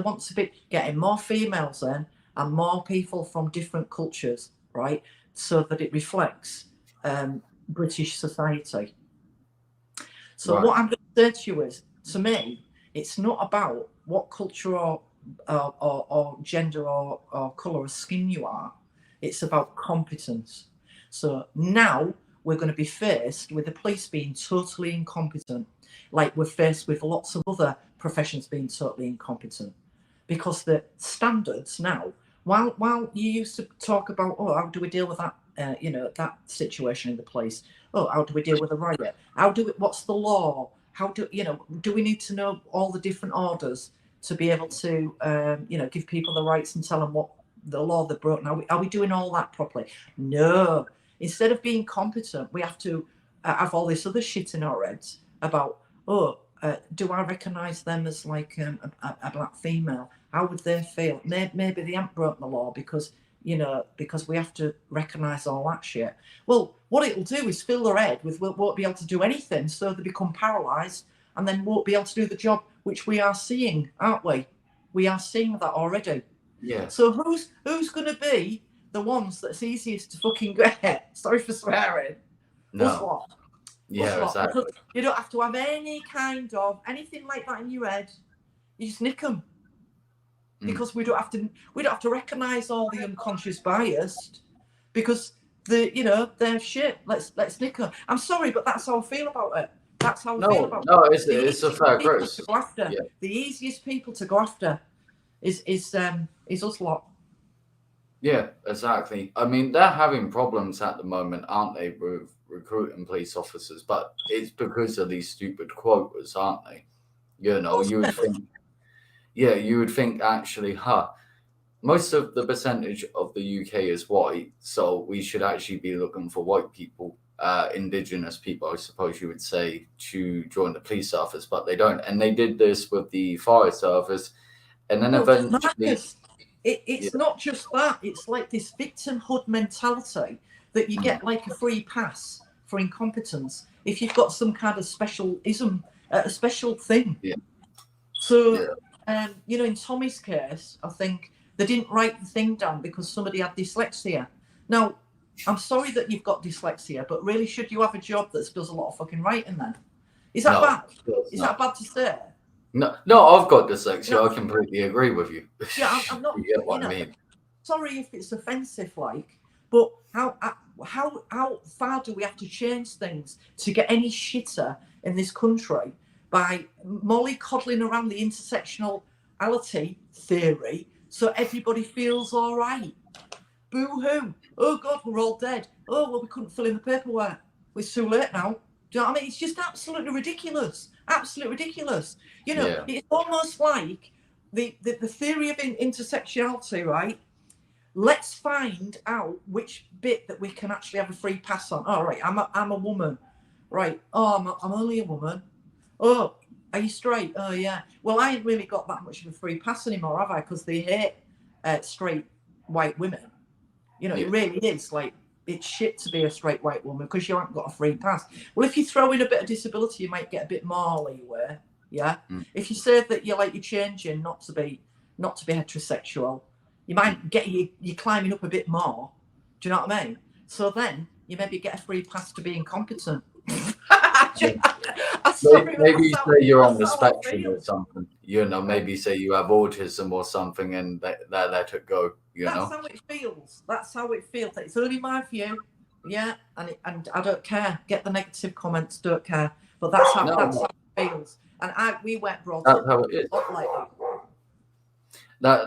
want to be getting more females in and more people from different cultures, right? So that it reflects British society. So what I'm going to say to you is, to me, it's not about what culture or gender or colour of skin you are. It's about competence. So now we're going to be faced with the police being totally incompetent, like we're faced with lots of other professions being totally incompetent, because the standards now, while you used to talk about, oh, how do we deal with that, that situation in the police? Oh, how do we deal with a riot? What's the law? How do we need to know all the different orders to be able to, give people the rights and tell them what the law they've broken? Are we doing all that properly? No. Instead of being competent, we have to have all this other shit in our heads about, do I recognise them as like a black female? How would they feel? Maybe they haven't broken the law because we have to recognise all that shit. Well, what it'll do is fill their head with won't be able to do anything, so they become paralysed and then won't be able to do the job, which we are seeing, aren't we? We are seeing that already. Yeah. So who's going to be the ones that's easiest to fucking get? Sorry for swearing. No. Yeah, exactly. Because you don't have to have any kind of anything like that in your head. You just nick them. Because we don't have to recognise all the unconscious bias, because they're shit. Let's nick them. I'm sorry, but that's how I feel about it. That's how I feel about it. No, it's a fair gross. The easiest people to go after is us lot. Yeah, exactly. I mean, they're having problems at the moment, aren't they, with recruiting police officers? But it's because of these stupid quotas, aren't they? You would think. Yeah, you would think actually, most of the percentage of the UK is white, so we should actually be looking for white people, indigenous people, I suppose you would say, to join the police service, but they don't. And they did this with the fire service, and then eventually... It's not just that. It's like this victimhood mentality that you get like a free pass for incompetence if you've got some kind of specialism, a special thing. Yeah. So... in Tommy's case, I think they didn't write the thing down because somebody had dyslexia. Now, I'm sorry that you've got dyslexia, but really, should you have a job that does a lot of fucking writing then? Is that bad? Is that bad to say? No, I've got dyslexia. No. I completely agree with you. Yeah, I'm not. You get what I mean. Sorry if it's offensive, but how far do we have to change things to get any shitter in this country by mollycoddling around the intersectionality theory so everybody feels all right? Boo-hoo. Oh, God, we're all dead. Oh, well, we couldn't fill in the paperwork. It's too late now. Do you know what I mean? It's just absolutely ridiculous. Absolutely ridiculous. It's almost like the theory of intersectionality, right? Let's find out which bit that we can actually have a free pass on. All right, I'm a woman. Right. Oh, I'm only a woman. Oh, are you straight? Oh, yeah. Well, I ain't really got that much of a free pass anymore, have I? Because they hate straight white women. It really is like, it's shit to be a straight white woman because you haven't got a free pass. Well, if you throw in a bit of disability, you might get a bit more leeway. Yeah. If you say that you're changing not to be heterosexual, you might get you climbing up a bit more. Do you know what I mean? So then you maybe get a free pass to be incompetent. Maybe you say you're on the spectrum or something. Maybe say you have autism or something, and they let it go. That's how it feels. That's how it feels. It's only my view. Yeah, and I don't care. Get the negative comments. Don't care. But that's how it feels. And we weren't brought up like that.